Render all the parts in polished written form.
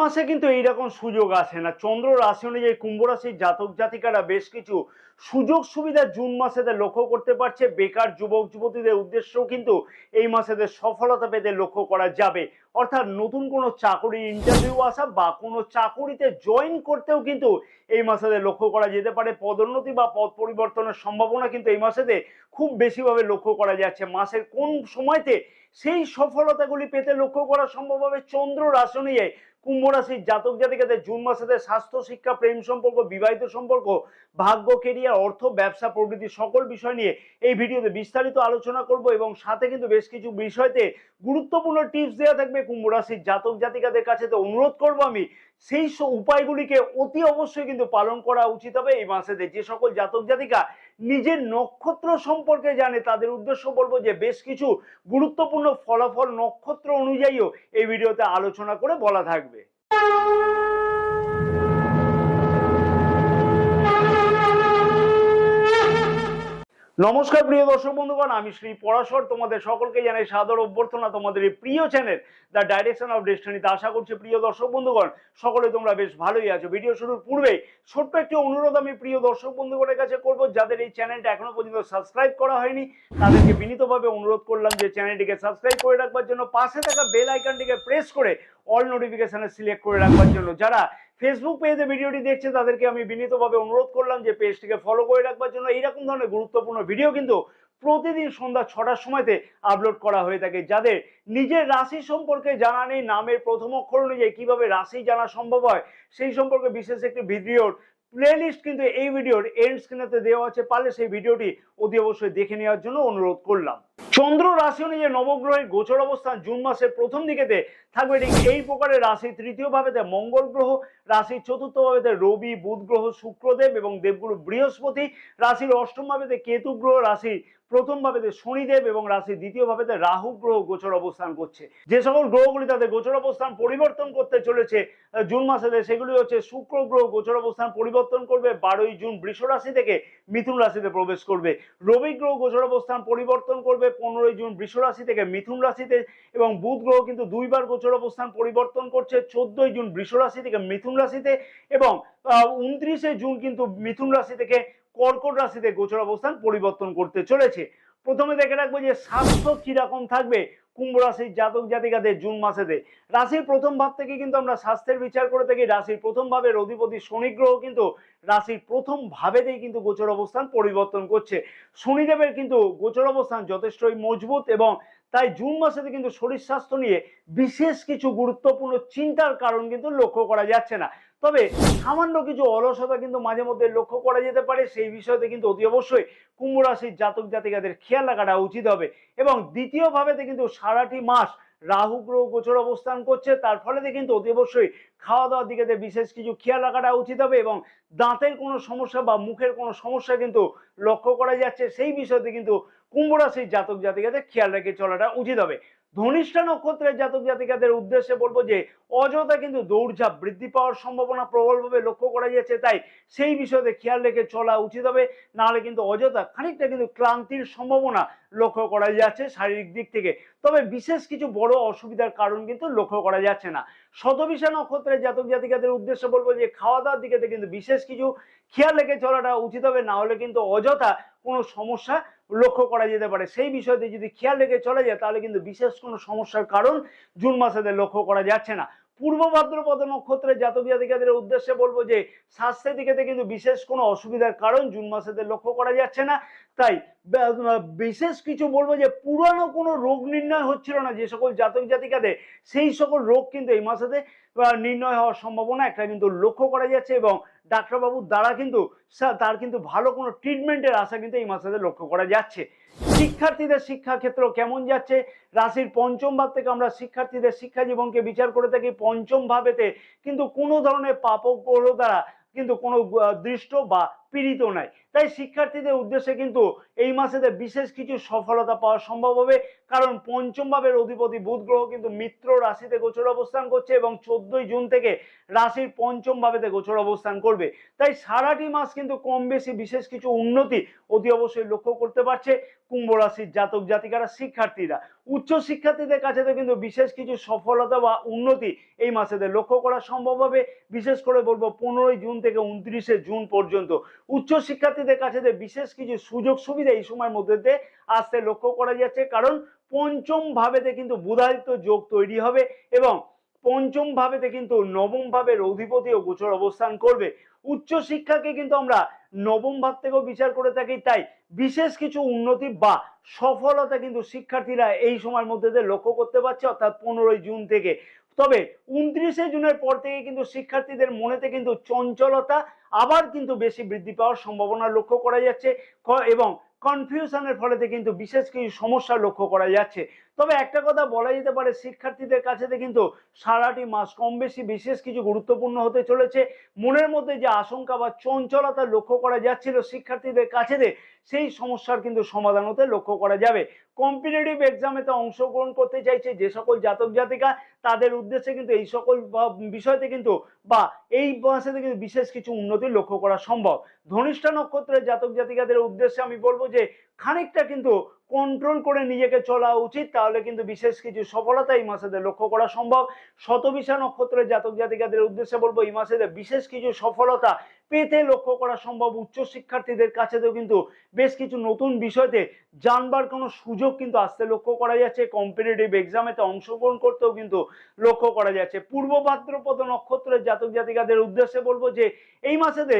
মাসে কিন্তু এইরকম সুযোগ আসে না। চন্দ্র রাশি অনুযায়ী কুম্ভ রাশির জাতক জাতিকারা বেশ কিছু সুযোগ সুবিধা জুন মাসেতে লক্ষ্য করতে পারছে। বেকার যুবক যুবতীদের উদ্দেশ্যেও কিন্তু এই মাসেতে সফলতা পেতে লক্ষ্য করা যাবে। অর্থাৎ নতুন কোনো চাকরির ইন্টারভিউ আসা বা কোনো চাকরিতে জয়েন করতেও কিন্তু এই মাসেতে লক্ষ্য করা যেতে পারে। পদোন্নতি বা পদ পরিবর্তনের সম্ভাবনা কিন্তু এই মাসেতে খুব বেশিভাবে লক্ষ্য করা যাচ্ছে। মাসের কোন সময়তে সেই সফলতাগুলি পেতে লক্ষ্য করা সম্ভব হবে? চন্দ্র রাশি অনুযায়ী কুম্ভ রাশির জাতক জাতিকাদের জুন মাসেতে স্বাস্থ্য, শিক্ষা, প্রেম সম্পর্ক, বিবাহিত সম্পর্ক, ভাগ্য, কেরিয়ার, অর্থ, ব্যবসা প্রভৃতি সকল বিষয় নিয়ে এই ভিডিওতে বিস্তারিত আলোচনা করব এবং সাথে কিন্তু বেশ কিছু বিষয়তে গুরুত্বপূর্ণ টিপস দেওয়া থাকবে কুম্ভ রাশির জাতক জাতিকাদের কাছে। তো অনুরোধ করব আমি সেই উপায়গুলিকে অতি অবশ্যই কিন্তু পালন করা উচিত হবে এই মাসেতে। যে সকল জাতক জাতিকা নিজের নক্ষত্র সম্পর্কে জানে তাদের উদ্দেশ্য বলবো যে বেশ কিছু গুরুত্বপূর্ণ ফলাফল নক্ষত্র অনুযায়ীও এই ভিডিওতে আলোচনা করে বলা থাকবে। নমস্কার প্রিয় দর্শক বন্ধুগণ, আমি শ্রী পরাশর তোমাদের সকলকে জানাই সাদর অভ্যর্থনা তোমাদের এই প্রিয় চ্যানেল দ্য ডাইরেকশন অফ ডেস্টিনিতে। আশা করছি প্রিয় দর্শক বন্ধুগণ সকলে তোমরা বেশ ভালোই আছো। ভিডিও শুরুর পূর্বে ছোট্ট একটি অনুরোধ আমি প্রিয় দর্শক বন্ধুগণের কাছে করব, যাদের এই চ্যানেলটা এখনো পর্যন্ত সাবস্ক্রাইব করা হয়নি তাদেরকে বিনীতভাবে অনুরোধ করলাম যে চ্যানেলটিকে সাবস্ক্রাইব করে রাখবার জন্য, পাশে থাকা বেল আইকনটিকে প্রেস করে অল নোটিফিকেশনে সিলেক্ট করে রাখবার জন্য। যারা ফেসবুক পেজে ভিডিওটি দেখছে তাদেরকে আমি বিনীতভাবে অনুরোধ করলাম যে পেজটিকে ফলো করে রাখবার জন্য। এইরকম ধরনের গুরুত্বপূর্ণ ভিডিও কিন্তু প্রতিদিন সন্ধ্যা 6টার সময়তে আপলোড করা হয়ে থাকে। যাদের নিজের রাশি সম্পর্কে জানা নেই, নামের প্রথম অক্ষর অনুযায়ী কিভাবে রাশি জানা সম্ভব হয় সেই সম্পর্কে বিশেষ একটি ভিডিওর প্লেলিস্ট কিন্তু এই ভিডিওর এন্ড স্ক্রিনেতে দেওয়া আছে, পারলে সেই ভিডিওটি অতি অবশ্যই দেখে নেওয়ার জন্য অনুরোধ করলাম। চন্দ্র রাশি অনুযায়ী নবগ্রহের গোচর অবস্থান জুন মাসের প্রথম দিকেতে থাকবে ঠিক এই প্রকারের। রাশির তৃতীয় ভাবেতে মঙ্গল গ্রহ, রাশির চতুর্থ ভাবেতে রবি, বুধ গ্রহ, শুক্রদেব এবং দেবগুরু বৃহস্পতি, রাশির অষ্টম ভাবেতে কেতু গ্রহ, রাশির প্রথম ভাবেতে শনিদেব এবং রাশির দ্বিতীয় ভাবেতে রাহু গ্রহ গোচর অবস্থান করছে। যে সকল গ্রহগুলি তাদের গোচর অবস্থান পরিবর্তন করতে চলেছে জুন মাসেতে সেগুলি হচ্ছে শুক্র গ্রহ গোচর অবস্থান পরিবর্তন করবে 12ই জুন বৃষ রাশি থেকে মিথুন রাশিতে প্রবেশ করবে। রবি গ্রহ গোচর অবস্থান পরিবর্তন করবে 15ই জুন বৃষ রাশি থেকে মিথুন রাশিতে, এবং বুধ গ্রহ কিন্তু দুইবার গোচর অবস্থান পরিবর্তন করছে 14ই জুন বৃষ রাশি থেকে মিথুন রাশিতে, এবং 29শে জুন কিন্তু মিথুন রাশি থেকে কর্কট রাশিতে গোচর অবস্থান পরিবর্তন করতে চলেছে। প্রথমে দেখে রাখবো যে স্বাস্থ্য কিরকম থাকবে কুম্ভ রাশির জাতক জাতিকাদের জুন মাসেতে। রাশির প্রথম ভাব থেকে কিন্তু আমরা স্বাস্থ্যের বিচার করে থাকি। রাশির প্রথম ভাবের অধিপতি শনি গ্রহ কিন্তু রাশির প্রথম ভাবেতেই কিন্তু গোচর অবস্থান পরিবর্তন করছে। শনিদেবের কিন্তু গোচর অবস্থান যথেষ্টই মজবুত, এবং তাই জুন মাসেতে কিন্তু শরীর স্বাস্থ্য নিয়ে বিশেষ কিছু গুরুত্বপূর্ণ চিন্তার কারণ কিন্তু লক্ষ্য করা যাচ্ছে না। তবে সামান্য কিছু অলসতা কিন্তু মাঝে মধ্যে লক্ষ্য করা যেতে পারে। সেই বিষয়তে কিন্তু অতি অবশ্যই কুম্ভ রাশির জাতক জাতিকাদের খেয়াল রাখাটা উচিত হবে। এবং দ্বিতীয় ভাবেতে কিন্তু সারাটি মাস রাহু গ্রহ গোচর অবস্থান করছে, তার ফলে কিন্তু অতি অবশ্যই খাওয়া দাওয়ার দিকে বিশেষ কিছু খেয়াল রাখাটা উচিত হবে। এবং দাঁতের কোনো সমস্যা বা মুখের কোনো সমস্যা কিন্তু লক্ষ্য করা যাচ্ছে, সেই বিষয়তে কিন্তু কুম্ভ রাশির জাতক জাতিকাদের খেয়াল রেখে চলাটা উচিত হবে। ধনিষ্ঠা নক্ষত্রের জাতক জাতিকাদের উদ্দেশ্যে বলবো যে অযথা কিন্তু দৌড়ঝাঁপ বৃদ্ধি পাওয়ার সম্ভাবনা প্রবলভাবে লক্ষ্য করা যাচ্ছে, তাই সেই বিষয়তে খেয়াল রেখে চলা উচিত হবে। নাহলে কিন্তু অযথা খানিকটা কিন্তু ক্লান্তির সম্ভাবনা লক্ষ্য করা যাচ্ছে শারীরিক দিক থেকে। তবে বিশেষ কিছু বড় অসুবিধার কারণ কিন্তু লক্ষ্য করা যাচ্ছে না। শতভিষা নক্ষত্রের জাতক জাতিকাদের উদ্দেশ্যে বলবো যে খাওয়া দাওয়ার দিকে কিন্তু বিশেষ কিছু খেয়াল রেখে চলাটা উচিত হবে, না হলে কিন্তু অযথা কোনো সমস্যা লক্ষ্য করা যেতে পারে। সেই বিষয়তে যদি খেয়াল রেখে চলা যায় তাহলে কিন্তু বিশেষ কোনো সমস্যার কারণ জুন মাসেতে লক্ষ্য করা যাচ্ছে না। পূর্ব ভাদ্রপদ নক্ষত্রের জাতক জাতিকাদের উদ্দেশ্যে বলবো যে স্বাস্থ্যের দিকে কিন্তু বিশেষ কোনো অসুবিধার কারণ জুন মাসেতে লক্ষ্য করা যাচ্ছে না। তাই বিশেষ কিছু বলবো যে পুরানো কোনো রোগ নির্ণয় হচ্ছিল না যে সকল জাতক জাতিকাদের, সেই সকল রোগ কিন্তু এই মাসেতে নির্ণয় হওয়ার সম্ভাবনা একটা কিন্তু লক্ষ্য করা যাচ্ছে, এবং ডাক্তারবাবুর দ্বারা কিন্তু তার কিন্তু ভালো কোনো ট্রিটমেন্টের আশা কিন্তু এই মাসেতে লক্ষ্য করা যাচ্ছে। শিক্ষার্থীদের শিক্ষাক্ষেত্র কেমন যাচ্ছে? রাশির পঞ্চম ভাব থেকে আমরা শিক্ষার্থীদের শিক্ষা জীবনকে বিচার করে থাকি। পঞ্চম ভাবেতে কিন্তু কোনো ধরনের পাপ গ্রহ দ্বারা কিন্তু কোনো দৃষ্ট বা পীড়িত নাই। তাই শিক্ষার্থীদের উদ্দেশ্যে কিন্তু এই মাসেতে বিশেষ কিছু সফলতা পাওয়া সম্ভব হবে, কারণ পঞ্চম ভাবের অধিপতি বুধ গ্রহ কিন্তু মিত্র রাশিতে গোচর অবস্থান করছে এবং 14ই জুন থেকে রাশির পঞ্চম ভাবেতে গোচর অবস্থান করবে। তাই সারাটি মাস কিন্তু কম বেশি বিশেষ কিছু উন্নতি অতি অবশ্যই লক্ষ্য করতে পারছে কুম্ভ রাশির জাতক জাতিকারা, শিক্ষার্থীরা। উচ্চ শিক্ষার্থীদের কাছে তো কিন্তু বিশেষ কিছু সফলতা বা উন্নতি এই মাসেতে লক্ষ্য করা সম্ভব হবে। বিশেষ করে বলবো 15ই জুন থেকে 29শে জুন পর্যন্ত উচ্চ শিক্ষার্থীদের কাছে বিশেষ কিছু সুযোগ সুবিধা এই সময়ের মধ্যে আসতে লক্ষ্য করা যাচ্ছে, কারণ পঞ্চম ভাবেতে কিন্তু বুধাদিত্য যোগ তৈরি হবে এবং পঞ্চম ভাবেতে কিন্তু নবম ভাবের অধিপতিও গোচর অবস্থান করবে। উচ্চ শিক্ষাকে কিন্তু আমরা নবম ভাব থেকেও বিচার করে থাকি, তাই বিশেষ কিছু উন্নতি বা সফলতা কিন্তু শিক্ষার্থীরা এই সময়ের মধ্যে লক্ষ্য করতে পারছে, অর্থাৎ 15ই জুন থেকে। তবে 29শে জুনের পর থেকে কিন্তু শিক্ষার্থীদের মনেতে কিন্তু চঞ্চলতা আবার কিন্তু বেশি বৃদ্ধি পাওয়ার সম্ভাবনা লক্ষ্য করা যাচ্ছে এবং কনফিউশনের ফলেতে কিন্তু বিশেষ কিছু সমস্যা লক্ষ্য করা যাচ্ছে। তবে একটা কথা বলা যেতে পারে, শিক্ষার্থীদের কাছে কিন্তু সারাটি মাস কম বেশি বিশেষ কিছু গুরুত্বপূর্ণ হতে চলেছে। মনের মধ্যে যে আশঙ্কা বা চঞ্চলতা লক্ষ্য করা যাচ্ছিল শিক্ষার্থীদের কাছে, সেই সমস্যার কিন্তু সমাধান হতে লক্ষ্য করা যাবে। কম্পিটিটিভ এক্সামেতে অংশগ্রহণ করতে চাইছে যে সকল জাতক জাতিকা, তাদের উদ্দেশ্যে কিন্তু এই সকল বিষয়তে কিন্তু বা এই মাসেতে কিন্তু বিশেষ কিছু উন্নতি লক্ষ্য করা সম্ভব। ধনিষ্ঠা নক্ষত্রের জাতক জাতিকাদের উদ্দেশ্যে আমি বলবো যে খানিকটা কিন্তু কন্ট্রোল করে নিজেকে চলা উচিত, তাহলে কিন্তু বিশেষ কিছু সফলতা এই মাসেতে লক্ষ্য করা সম্ভব। শতবিশা নক্ষত্রের জাতক জাতিকাদের উদ্দেশ্যে বলবো এই মাসেতে বিশেষ কিছু সফলতা পেতে লক্ষ্য করা সম্ভব। উচ্চ শিক্ষার্থীদের কাছেও কিন্তু বেশ কিছু নতুন বিষয়তে জানবার কোনো সুযোগ কিন্তু আসতে লক্ষ্য করা যাচ্ছে। কম্পিটিটিভ এক্সামেতে অংশগ্রহণ করতেও কিন্তু লক্ষ্য করা যাচ্ছে। পূর্ব ভাদ্রপদ নক্ষত্রের জাতক জাতিকাদের উদ্দেশ্যে বলবো যে এই মাসেতে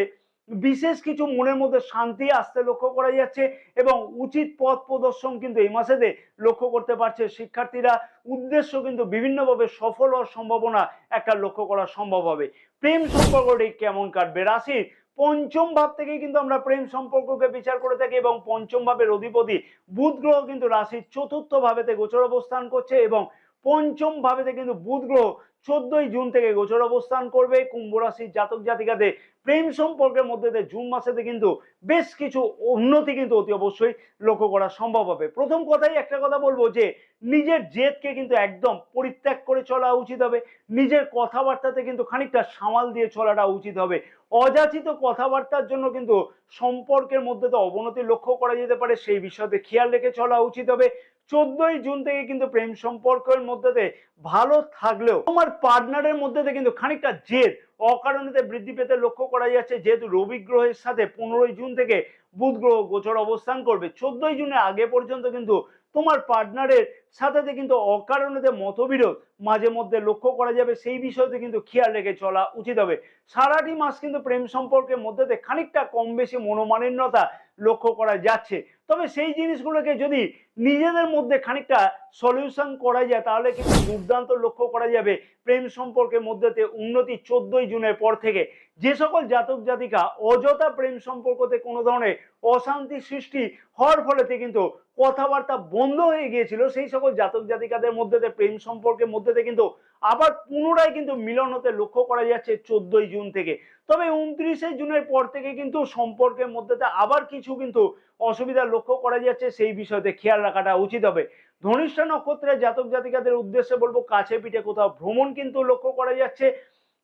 বিশেষ কিছু মনের মধ্যে শান্তি আসতে লক্ষ্য করা যাচ্ছে এবং উচিত পথ প্রদর্শন কিন্তু এই মাসেতে লক্ষ্য করতে পারছে শিক্ষার্থীরা। উদ্দেশ্য কিন্তু বিভিন্নভাবে সফল হওয়ার সম্ভাবনা একটা লক্ষ্য করা সম্ভব হবে। প্রেম সম্পর্কটি কেমন কাটবে? রাশির পঞ্চম ভাব থেকে কিন্তু আমরা প্রেম সম্পর্ককে বিচার করে থাকি এবং পঞ্চম ভাবের অধিপতি বুধ গ্রহ কিন্তু রাশির চতুর্থ ভাবেতে গোচর অবস্থান করছে এবং পঞ্চম ভাবেতে কিন্তু বুধ গ্রহ 14ই জুন থেকে গোচর অবস্থান করবে। কুম্ভ রাশির জাতক জাতিকাদের প্রেম সম্পর্কের মধ্যে জুন মাসেতে কিন্তু বেশ কিছু উন্নতি কিন্তু অতি অবশ্যই লক্ষ্য করা সম্ভব হবে। প্রথম কথাই একটা কথা বলবো যে নিজের জেদকে কিন্তু একদম পরিত্যাগ করে চলা উচিত হবে। নিজের কথাবার্তাতে কিন্তু খানিকটা সামাল দিয়ে চলাটা উচিত হবে। অযাচিত কথাবার্তার জন্য কিন্তু সম্পর্কের মধ্যে তো অবনতি লক্ষ্য করা যেতে পারে, সেই বিষয়তে খেয়াল রেখে চলা উচিত হবে। 14ই জুন থেকে কিন্তু প্রেম সম্পর্কের মধ্যে ভালো থাকলেও তোমার পার্টনারের মধ্যে কিন্তু খানিকটা জেদ অকারণেতে বৃদ্ধি পেতে লক্ষ্য করা যাচ্ছে, যেহেতু রবি গ্রহের সাথে 15ই জুন থেকে বুধ গ্রহ গোচর অবস্থান করবে। 14ই জুনের আগে পর্যন্ত কিন্তু তোমার পার্টনারের সাথে কিন্তু অকারণেতে মতবিরোধ মাঝে মধ্যে লক্ষ্য করা যাবে, সেই বিষয়তে কিন্তু খেয়াল রেখে চলা উচিত হবে। সারাটি মাস কিন্তু প্রেম সম্পর্কের মধ্যে খানিকটা কম বেশি মনোমালিন্যতা লক্ষ্য করা যাচ্ছে। তবে সেই জিনিসগুলোকে যদি নিজেদের মধ্যে খানিকটা সলিউশন করা যায় তাহলে কিন্তু দুর্দান্ত লক্ষ্য করা যাবে প্রেম সম্পর্কের মধ্যে উন্নতি 14ই জুনের পর থেকে। যে সকল জাতক জাতিকা অযথা প্রেম সম্পর্কতে কোনো ধরনের অশান্তি সৃষ্টি হওয়ার ফলেতে কিন্তু কথাবার্তা বন্ধ হয়ে গিয়েছিল, সেই সকল জাতক জাতিকাদের মধ্যে প্রেম সম্পর্কের মধ্যে কিন্তু আবার পুনরায় কিন্তু মিলন হতে লক্ষ্য করা যাচ্ছে 14ই জুন থেকে। তবে 29শে জুনের পর থেকে কিন্তু সম্পর্কের মধ্যে আবার কিছু কিন্তু অসুবিধা লক্ষ্য করা যাচ্ছে, সেই বিষয়তে খেয়াল রাখাটা উচিত হবে। ধনিষ্ঠা নক্ষত্রের জাতক জাতিকাদের উদ্দেশ্যে বলবো কাছে পিঠে কোথাও ভ্রমণ কিন্তু লক্ষ্য করা যাচ্ছে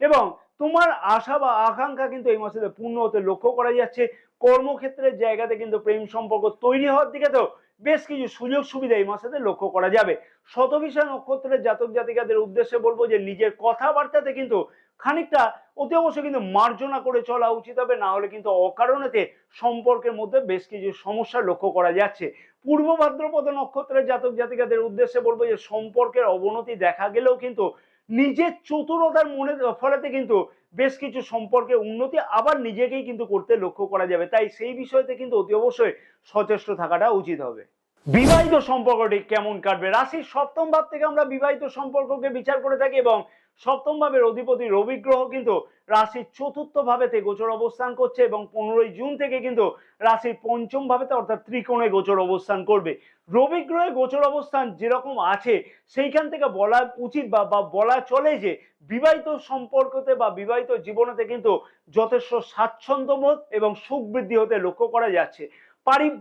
এবং তোমার আশা বা আকাঙ্ক্ষা কিন্তু এই মাসে পূর্ণ হতে লক্ষ্য করা যাচ্ছে। কর্মক্ষেত্রের জায়গাতে কিন্তু প্রেম সম্পর্ক তৈরি হওয়ার দিকে তো বেশ কিছু সুযোগ সুবিধা এই মাসেতে লক্ষ্য করা যাবে। শতবিশা নক্ষত্রের জাতক জাতিকাদের উদ্দেশ্যে বলবো যে নিজের কথাবার্তাতে কিন্তু খানিকটা অতি অবশ্যই কিন্তু মার্জনা করে চলা উচিত হবে, না হলে কিন্তু অকারণেতে সম্পর্কের মধ্যে বেশ কিছু সমস্যা লক্ষ্য করা যাচ্ছে। পূর্ব ভাদ্রপদ নক্ষত্রের জাতক জাতিকাদের উদ্দেশ্যে বলবো যে সম্পর্কের অবনতি দেখা গেলেও কিন্তু নিজের চতুরতার মনে ফলেতে কিন্তু বেশ কিছু সম্পর্কে উন্নতি আবার নিজেকেই কিন্তু করতে লক্ষ্য করা যাবে, তাই সেই বিষয়তে কিন্তু অতি অবশ্যই সচেষ্ট থাকাটা উচিত হবে। বিবাহিত সম্পর্কটি কেমন কাটবে? রাশির সপ্তম ভাব থেকে আমরা বিবাহিত সম্পর্ককে বিচার করে থাকি এবং সপ্তম ভাবের অধিপতি রবি গ্রহ কিন্তু রাশির চতুর্থ ভাবেতে গোচর অবস্থান করছে এবং 15ই জুন থেকে কিন্তু রাশির পঞ্চম ভাবেতে অর্থাৎ ত্রিকোণে গোচর অবস্থান করবে। রবি গ্রহে গোচর অবস্থান যেরকম আছে সেইখান থেকে বলা উচিত বা বলা চলে যে বিবাহিত সম্পর্কতে বা বিবাহিত জীবনেতে কিন্তু যথেষ্ট স্বাচ্ছন্দ্যবোধ এবং সুখ বৃদ্ধি হতে লক্ষ্য করা যাচ্ছে।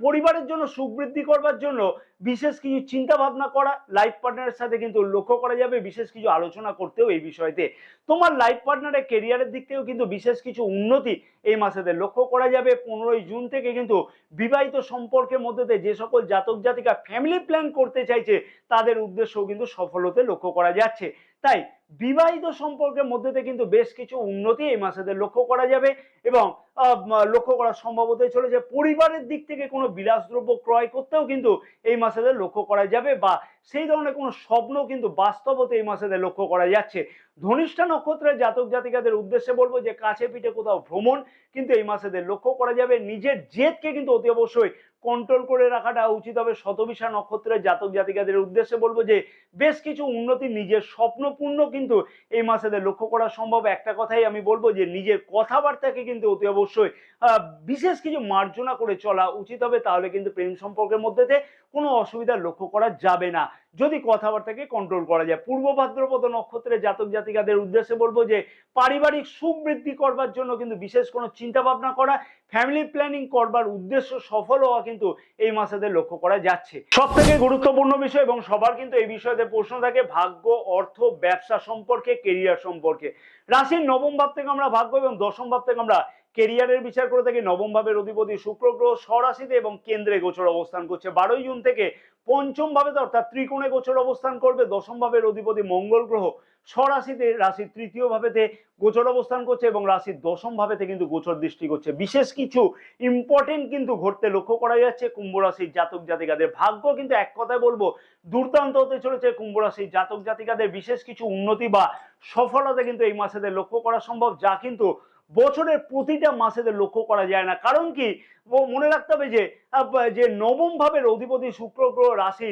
পরিবারের জন্য সুখ বৃদ্ধি করবার জন্য বিশেষ কিছু চিন্তা ভাবনা করা, লাইফ পার্টনারের সাথে কিন্তু লক্ষ্য করা যাবে বিশেষ কিছু আলোচনা করতেও এই বিষয়তে। তোমার লাইফ পার্টনারের কেরিয়ারের দিক থেকেও কিন্তু বিশেষ কিছু উন্নতি এই মাসেতে লক্ষ্য করা যাবে। 15ই জুন থেকে কিন্তু বিবাহিত সম্পর্কের মধ্যে যে সকল জাতক জাতিকা ফ্যামিলি প্ল্যান করতে চাইছে তাদের উদ্দেশ্যও কিন্তু সফল হতে লক্ষ্য করা যাচ্ছে। তাই বিবাহিত সম্পর্কের মধ্যে কিন্তু বেশ কিছু উন্নতি এই মাসেতে লক্ষ্য করা যাবে এবং লক্ষ্য করা সম্ভব হতে চলেছে। পরিবারের দিক থেকে কোনো বিলাসদ্রব্য ক্রয় করতেও কিন্তু এই মাসেতে লক্ষ্য করা যাবে বা সেই ধরনের কোনো স্বপ্ন কিন্তু বাস্তব হতে এই মাসেতে লক্ষ্য করা যাচ্ছে। ধনিষ্ঠা নক্ষত্রের জাতক জাতিকাদের উদ্দেশ্যে বলবো যে কাছে পিঠে কোথাও ভ্রমণ কিন্তু এই মাসেতে লক্ষ্য করা যাবে। নিজের জেদকে কিন্তু অতি অবশ্যই কন্ট্রোল করে রাখাটা উচিত হবে। শতবিশা নক্ষত্রের জাতক জাতিকাদের উদ্দেশ্যে বলবো যে বেশ কিছু উন্নতি, নিজের স্বপ্নপূর্ণ কিন্তু এই মাসেতে লক্ষ্য করা সম্ভব। একটা কথাই আমি বলবো যে নিজের কথাবার্তাকে কিন্তু অতি অবশ্যই বিশেষ কিছু মার্জনা করে চলা উচিত হবে, তাহলে কিন্তু প্রেম সম্পর্কের মধ্যে কোনো অসুবিধা লক্ষ্য করা যাবে না যদি কথাবার্তাকে কন্ট্রোল করা যায়। পূর্ব ভাদ্রপদ নক্ষত্রের জাতক জাতিকাদের উদ্দেশ্যে বলবো যে পারিবারিক সুখ বৃদ্ধি করবার জন্য কিন্তু বিশেষ কোনো চিন্তা ভাবনা করা, ফ্যামিলি প্ল্যানিং করবার উদ্দেশ্য সফল হওয়া কিন্তু এই মাসেতে লক্ষ্য করা যাচ্ছে। সব থেকে গুরুত্বপূর্ণ বিষয় এবং সবার কিন্তু এই বিষয়তে প্রশ্ন থাকে ভাগ্য, অর্থ, ব্যবসা সম্পর্কে, কেরিয়ার সম্পর্কে। রাশির নবম ভাব থেকে আমরা ভাগ্য এবং দশম ভাব থেকে আমরা কেরিয়ারের বিচার করে থাকি। নবম ভাবের অধিপতি শুক্র গ্রহ স্বরাশিতে এবং কেন্দ্রে গোচর অবস্থান করছে। 12ই জুন থেকে পঞ্চম ভাবেতে অর্থাৎ ত্রিকোণে গোচর অবস্থান করবে। দশম ভাবের অধিপতি মঙ্গল গ্রহ স্বরাশিতে রাশির তৃতীয় ভাবেতে গোচর অবস্থান করছে এবং রাশির দশম ভাবেতে কিন্তু গোচর দৃষ্টি করছে। বিশেষ কিছু ইম্পর্টেন্ট কিন্তু ঘটতে লক্ষ্য করা যাচ্ছে কুম্ভ রাশির জাতক জাতিকাদের। ভাগ্য কিন্তু এক কথায় বলবো দুর্দান্ত হতে চলেছে। কুম্ভ রাশির জাতক জাতিকাদের বিশেষ কিছু উন্নতি বা সফলতা কিন্তু এই মাসেতে লক্ষ্য করা সম্ভব, যা কিন্তু বছরের প্রতিটা মাসেতে লক্ষ্য করা যায় না। কারণ কি, মনে রাখতে হবে যে নবম ভাবের অধিপতি শুক্র গ্রহ রাশি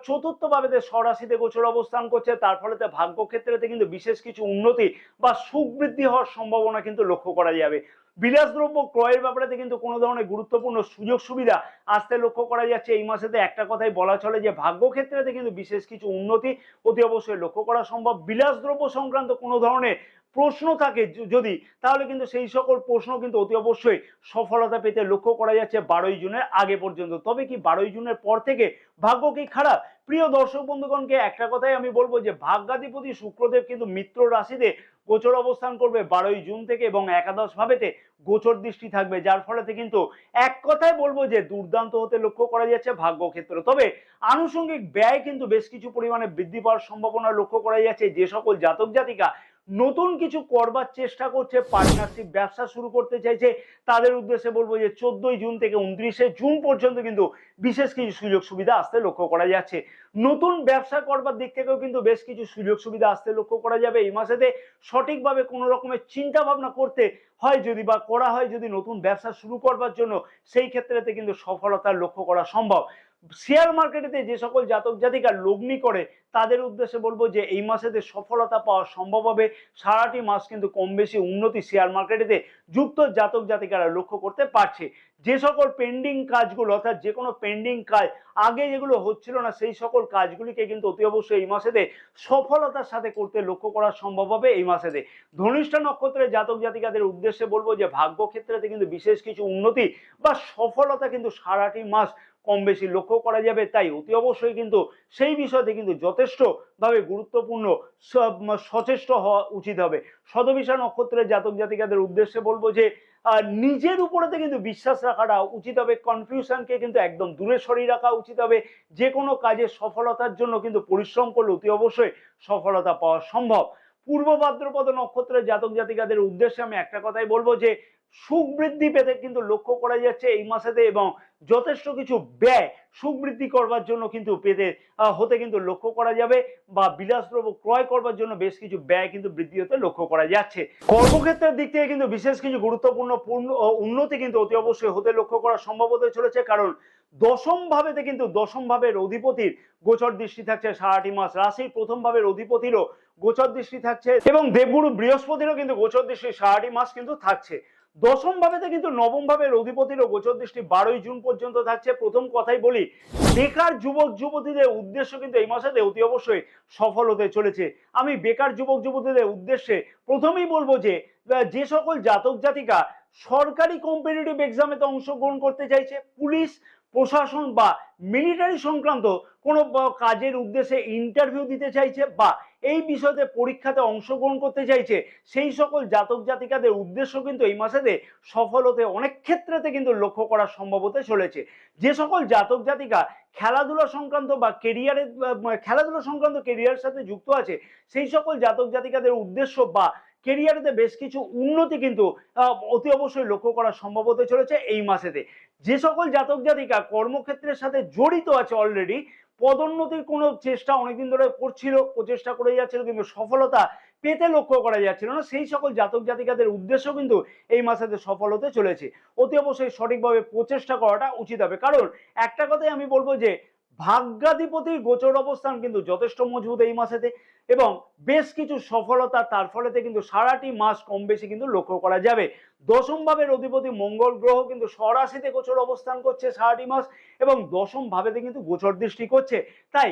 চতুর্থ ভাবেতে স্বরাশিতে গোচর অবস্থান করছে। তার ফলে ভাগ্য ক্ষেত্রে কিন্তু বিশেষ কিছু উন্নতি বা সুখ বৃদ্ধি হওয়ার সম্ভাবনা কিন্তু লক্ষ্য করা যাবে। বিলাসদ্রব্য ক্রয়ের ব্যাপারে কিন্তু কোনো ধরনের গুরুত্বপূর্ণ সুযোগ সুবিধা আসতে লক্ষ্য করা যাচ্ছে এই মাসেতে। একটা কথাই বলা চলে যে ভাগ্য ক্ষেত্রে কিন্তু বিশেষ কিছু উন্নতি অতি অবশ্যই লক্ষ্য করা সম্ভব। বিলাসদ্রব্য সংক্রান্ত কোনো ধরনের প্রশ্ন থাকে যদি, তাহলে কিন্তু সেই সকল প্রশ্ন কিন্তু অতি অবশ্যই সফলতা পেতে লক্ষ্য করা যাচ্ছে 12ই জুনের আগে পর্যন্ত। তবে কি 12ই জুনের পর থেকে ভাগ্য কি খারাপ? প্রিয় দর্শক বন্ধুগণকে একটা কথাই আমি বলবো যে ভাগ্যাধিপতি শুক্রদেব কিন্তু মিত্র রাশিতে গোচর অবস্থান করবে 12ই জুন থেকে এবং একাদশ ভাবেতে গোচর দৃষ্টি থাকবে, যার ফলে কিন্তু এক কথায় বলবো যে দুর্দান্ত হতে লক্ষ্য করা যাচ্ছে ভাগ্য ক্ষেত্র। তবে আনুষঙ্গিক ব্যয় কিন্তু বেশ কিছু পরিমাণে বৃদ্ধি পাওয়ার সম্ভাবনা লক্ষ্য করা যাচ্ছে। যে সকল জাতক জাতিকা নতুন কিছু করবার চেষ্টা করছে, পার্টনারশিপ ব্যবসা শুরু করতে চাইছে, তাদের উদ্দেশ্যে বলবো যে 14ই জুন থেকে 29শে জুন পর্যন্ত কিন্তু বিশেষ কিছু সুযোগ সুবিধা আসতে লক্ষ্য করা যাচ্ছে। নতুন ব্যবসা করবার দিক থেকেও কিন্তু বেশ কিছু সুযোগ সুবিধা আসতে লক্ষ্য করা যাবে এই মাসেতে। সঠিকভাবে কোনো রকমের চিন্তা ভাবনা করতে হয় যদি বা করা হয় যদি নতুন ব্যবসা শুরু করবার জন্য, সেই ক্ষেত্রেতে কিন্তু সফলতার লক্ষ্য করা সম্ভব। শেয়ার মার্কেটে যে সকল জাতক জাতিকা লগ্নি করে তাদের উদ্দেশ্যে বলবো যে এই মাসেতে সফলতা পাওয়া সম্ভব হবে। সারাটি মাস কিন্তু কম বেশি উন্নতি শেয়ার মার্কেটে যুক্ত জাতক জাতিকারা লক্ষ্য করতে পারছে। যে সকল পেন্ডিং কাজগুলো অর্থাৎ যে কোনো পেন্ডিং কাজ আগে যেগুলো হচ্ছিল না, সেই সকল কাজগুলিকে কিন্তু অতি অবশ্যই এই মাসেতে সফলতার সাথে করতে লক্ষ্য করা সম্ভব হবে এই মাসেতে। ধনিষ্ঠা নক্ষত্রের জাতক জাতিকাদের উদ্দেশ্যে বলবো যে ভাগ্য ক্ষেত্রে কিন্তু বিশেষ কিছু উন্নতি বা সফলতা কিন্তু সারাটি মাস কম বেশি লক্ষ্য করা যাবে। তাই অতি অবশ্যই কিন্তু সেই বিষয়তে কিন্তু যথেষ্ট ভাবে গুরুত্বপূর্ণ সচেষ্ট হওয়া উচিত হবে। শতবিশা নক্ষত্রের জাতক জাতিকাদের উদ্দেশ্যে বলবো যে নিজের উপরেতে কিন্তু বিশ্বাস রাখাটা উচিত হবে। কনফিউশনকে কিন্তু একদম দূরে সরিয়ে রাখা উচিত হবে। যে কোনো কাজে সফলতার জন্য কিন্তু পরিশ্রম করলে অতি অবশ্যই সফলতা পাওয়া সম্ভব। পূর্ব ভাদ্রপদ নক্ষত্রের জাতক জাতিকাদের উদ্দেশ্যে আমি একটা কথাই বলবো যে সুখ বৃদ্ধি পেতে কিন্তু লক্ষ্য করা যাচ্ছে এই মাসেতে এবং যথেষ্ট কিছু ব্যয় সুখ বৃদ্ধি করবার জন্য কিন্তু হতে কিন্তু লক্ষ্য করা যাবে বা বিলাসদ্রব্য ক্রয় করবার জন্য বেশ কিছু ব্যয় কিন্তু বৃদ্ধি হতে লক্ষ্য করা যাচ্ছে। কর্মক্ষেত্রের দিক থেকে কিন্তু বিশেষ কিছু গুরুত্বপূর্ণ উন্নতি কিন্তু অতি অবশ্যই হতে লক্ষ্য করা সম্ভব হতে চলেছে, কারণ দশম ভাবের অধিপতির গোচর দৃষ্টি থাকছে সারাটি মাস। রাশির প্রথম ভাবের অধিপতিরও গোচর দৃষ্টি থাকছে এবং দেবগুরু বৃহস্পতিরও কিন্তু গোচর দৃষ্টি সারাটি মাস কিন্তু থাকছে। দশম ভাবেতে কিন্তু নবম ভাবের অধিপতিরও গোচর দৃষ্টি 12ই জুন পর্যন্ত থাকছে। প্রথম কথাই বলি, বেকার যুবক যুবতীদের উদ্দেশ্য কিন্তু এই মাসেতে অতি অবশ্যই সফল হতে চলেছে। আমি বেকার যুবক যুবতীদের উদ্দেশ্যে প্রথমেই বলবো যে যে সকল জাতক জাতিকা সরকারি কম্পিটিটিভ এক্সামেতে অংশগ্রহণ করতে চাইছে, পুলিশ প্রশাসন বা মিলিটারি সংক্রান্ত কোনো কাজের উদ্দেশ্যে ইন্টারভিউ দিতে চাইছে বা এই বিষয়তে পরীক্ষাতে অংশগ্রহণ করতে চাইছে, সেই সকল জাতক জাতিকাদের উদ্দেশ্য কিন্তু এই মাসেতে সফল হতে অনেক ক্ষেত্রেতে কিন্তু লক্ষ্য করা সম্ভব হতে চলেছে। যে সকল জাতক জাতিকা খেলাধুলা সংক্রান্ত বা খেলাধুলা সংক্রান্ত কেরিয়ারের সাথে যুক্ত আছে, সেই সকল জাতক জাতিকাদের উদ্দেশ্য বা কেরিয়ারেতে বেশ কিছু উন্নতি কিন্তু অতি অবশ্যই লক্ষ্য করা সম্ভব হতে চলেছে এই মাসেতে। যে সকল জাতক জাতিকা কর্মক্ষেত্রের সাথে জড়িত আছে, অলরেডি পদোন্নতির কোনো চেষ্টা অনেকদিন ধরে করছিল, প্রচেষ্টা করে যাচ্ছিল কিন্তু সফলতা পেতে লক্ষ্য করা যাচ্ছিল না, সেই সকল জাতক জাতিকাদের উদ্দেশ্য কিন্তু এই মাসেতে সফল হতে চলেছে। অতি অবশ্যই সঠিকভাবে প্রচেষ্টা করাটা উচিত হবে, কারণ একটা কথাই আমি বলবো যে ভাগ্যাধিপতির গোচর অবস্থান কিন্তু যথেষ্ট মজবুত এই মাসেতে এবং বেশ কিছু সফলতা তার ফলেতে কিন্তু সারাটি মাস কম বেশি কিন্তু লক্ষ্য করা যাবে। দশম ভাবের অধিপতি মঙ্গল গ্রহ কিন্তু স্বরাশিতে গোচর অবস্থান করছে সারাটি মাস এবং দশম ভাবেতে কিন্তু গোচর দৃষ্টি করছে। তাই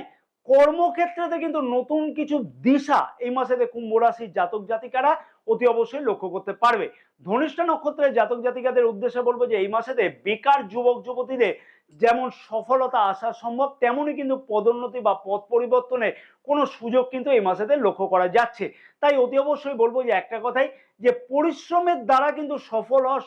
কর্মক্ষেত্রেতে কিন্তু নতুন কিছু দিশা এই মাসেতে কুম্ভ রাশির জাতক জাতিকারা অতি অবশ্যই লক্ষ্য করতে পারবে। ধনিষ্ঠা নক্ষত্রের জাতক জাতিকাদের উদ্দেশ্যে বলবো যে এই মাসেতে বেকার যুবক যুবতীদের যেমন সফলতা আসা সম্ভব, তেমনই কিন্তু পদোন্নতি বা পদ পরিবর্তনের কোনো সুযোগ কিন্তু এই মাসেতে লক্ষ্য করা যাচ্ছে। তাই অতি অবশ্যই বলবো যে একটা কথাই, যে পরিশ্রমের দ্বারা কিন্তু সফল হওয়ার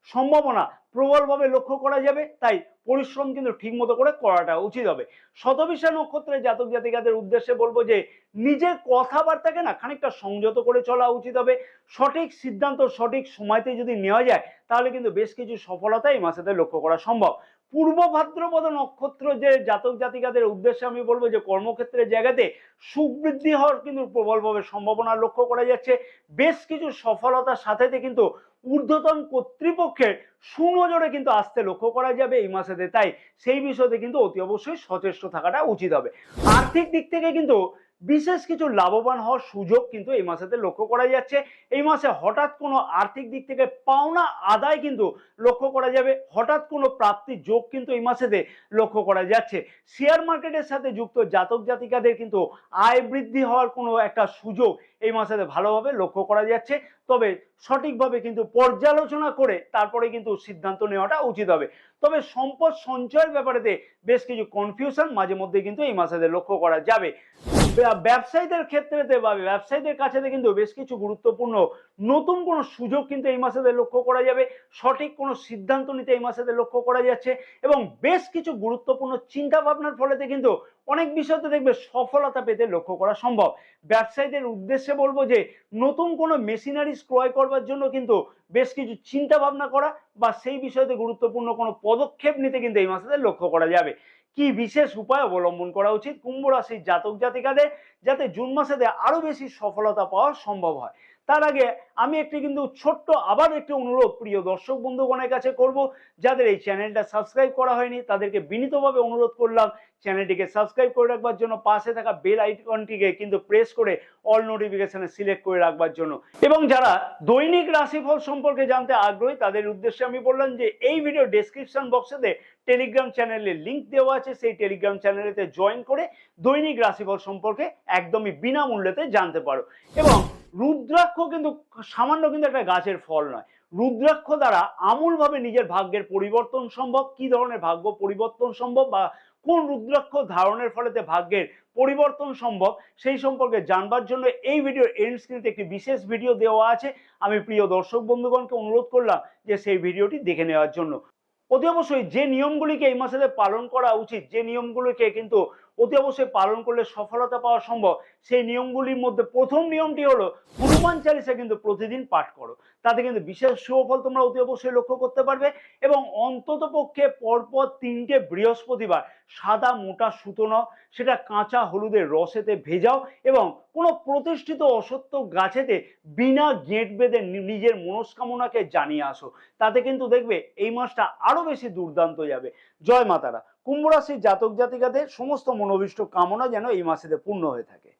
সম্ভাবনা প্রবলভাবে লক্ষ্য করা যাবে। তাই পরিশ্রম কিন্তু ঠিক মতো করে করাটা উচিত হবে। শতবিশা নক্ষত্রের জাতক জাতিকাদের উদ্দেশ্যে বলবো যে নিজের কথাবার্তাকে না খানিকটা সংযত করে চলা উচিত হবে। সঠিক সিদ্ধান্ত সঠিক সময়তে যদি নেওয়া যায় তাহলে কিন্তু বেশ কিছু সফলতা এই মাসেতে লক্ষ্য করা সম্ভব। পূর্ব ভাদ্রপদ নক্ষত্র যে জাতক জাতিকাদের উদ্দেশ্যে আমি বলবো যে কর্মক্ষেত্রের জায়গাতে সুবৃদ্ধি হওয়ার কিন্তু প্রবলভাবে সম্ভাবনা লক্ষ্য করা যাচ্ছে। বেশ কিছু সফলতার সাথে কিন্তু ঊর্ধ্বতন কর্তৃপক্ষের সুনজরে কিন্তু আসতে লক্ষ্য করা যাবে এই মাসেতে। তাই সেই বিষয়তে কিন্তু অতি অবশ্যই সচেষ্ট থাকাটা উচিত হবে। আর্থিক দিক থেকে কিন্তু বিশেষ কিছু লাভবান হওয়ার সুযোগ কিন্তু এই মাসেতে লক্ষ্য করা যাচ্ছে। এই মাসে হঠাৎ কোনো আর্থিক দিক থেকে পাওনা আদায় কিন্তু লক্ষ্য করা যাবে, হঠাৎ কোনো প্রাপ্তির যোগ কিন্তু এই মাসেতে লক্ষ্য করা যাচ্ছে। শেয়ার মার্কেটের সাথে যুক্ত জাতক জাতিকাদের কিন্তু আয় বৃদ্ধি হওয়ার কোনো একটা সুযোগ এই মাসেতে ভালোভাবে লক্ষ্য করা যাচ্ছে। তবে সঠিকভাবে কিন্তু পর্যালোচনা করে তারপরে কিন্তু সিদ্ধান্ত নেওয়াটা উচিত হবে। তবে সম্পদ সঞ্চয়ের ব্যাপারেতে বেশ কিছু কনফিউশন মাঝে মধ্যে কিন্তু এই মাসেতে লক্ষ্য করা যাবে। ব্যবসায়ীদের ক্ষেত্রেতে বা ব্যবসায়ীদের কাছে কিন্তু বেশ কিছু গুরুত্বপূর্ণ নতুন কোনো সুযোগ কিন্তু এই মাসেতে লক্ষ্য করা যাবে। সঠিক কোনো সিদ্ধান্ত নিতে এই মাসেতে লক্ষ্য করা যাচ্ছে এবং বেশ কিছু গুরুত্বপূর্ণ চিন্তা ভাবনার ফলেতে কিন্তু অনেক বিষয়তে দেখবে সফলতা পেতে লক্ষ্য করা সম্ভব। ব্যবসায়ীদের উদ্দেশ্যে বলবো যে নতুন কোনো মেশিনারিজ ক্রয় করবার জন্য কিন্তু বেশ কিছু চিন্তা ভাবনা করা বা সেই বিষয়তে গুরুত্বপূর্ণ কোনো পদক্ষেপ নিতে কিন্তু এই মাসেতে লক্ষ্য করা যাবে। কি বিশেষ উপায় অবলম্বন করা উচিত কুম্ভ রাশির জাতক জাতিকাদের যাতে জুন মাসেতে আরো বেশি সফলতা পাওয়া সম্ভব হয়? তার আগে আমি কিন্তু ছোট্ট আবার একটি অনুরোধ প্রিয় দর্শক বন্ধুগণের কাছে করব, যাদের এই চ্যানেলটা সাবস্ক্রাইব করা হয়নি তাদেরকে বিনীতভাবে অনুরোধ করলাম চ্যানেলটিকে সাবস্ক্রাইব করে রাখবার জন্য, পাশে থাকা বেল আইকনটিকে কিন্তু প্রেস করে অল নোটিফিকেশনে সিলেক্ট করে রাখবার জন্য। এবং যারা দৈনিক রাশিফল সম্পর্কে জানতে আগ্রহী তাদের উদ্দেশ্যে আমি বললাম যে এই ভিডিও ডেসক্রিপশন বক্সেতে টেলিগ্রাম চ্যানেলের লিংক দেওয়া আছে, সেই টেলিগ্রাম চ্যানেলেতে জয়েন করে দৈনিক রাশিফল সম্পর্কে একদমই বিনামূল্যেতে জানতে পারো। এবং রুদ্রাক্ষ কিন্তু সামান্য কিন্তু একটা গাছের ফল নয়, রুদ্রাক্ষ দ্বারা আমূলভাবে নিজের ভাগ্যের পরিবর্তন সম্ভব। কি ধরনের ভাগ্য পরিবর্তন সম্ভব বা কোন রুদ্রাক্ষ ধারণের ফলেতে ভাগ্যের পরিবর্তন সম্ভব সেই সম্পর্কে জানবার জন্য এই ভিডিওর এন্ড স্ক্রিনে একটি বিশেষ ভিডিও দেওয়া আছে। আমি প্রিয় দর্শক বন্ধুগণকে অনুরোধ করলাম যে সেই ভিডিওটি দেখে নেওয়ার জন্য। অতি অবশ্যই যে নিয়মগুলিকে এই মাসে পালন করা উচিত, যে নিয়মগুলিকে কিন্তু অতি অবশ্যই পালন করলে সফলতা পাওয়া সম্ভব, সেই নিয়মগুলির মধ্যে প্রথম নিয়মটি হলো হনুমান চালিসা কিন্তু প্রতিদিন পাঠ করো, তাতে কিন্তু বিশেষ সুফল তোমরা অতি অবশ্যই লক্ষ্য করতে পারবে। এবং অন্তত পক্ষে পরপর 3টে বৃহস্পতিবার সাদা মোটা সুতো নাও, সেটা কাঁচা হলুদের রসেতে ভেজাও এবং কোনো প্রতিষ্ঠিত অসত্য গাছেতে বিনা গেঁট বেঁধে নিজের মনস্কামনাকে জানিয়ে আসো, তাতে কিন্তু দেখবে এই মাসটা আরো বেশি দুর্দান্ত যাবে। জয় মাতারা। কুম্ভ রাশির জাতক জাতিকাদের সমস্ত মনোভীষ্ট কামনা যেন এই মাসেতে পূর্ণ হয়ে থাকে।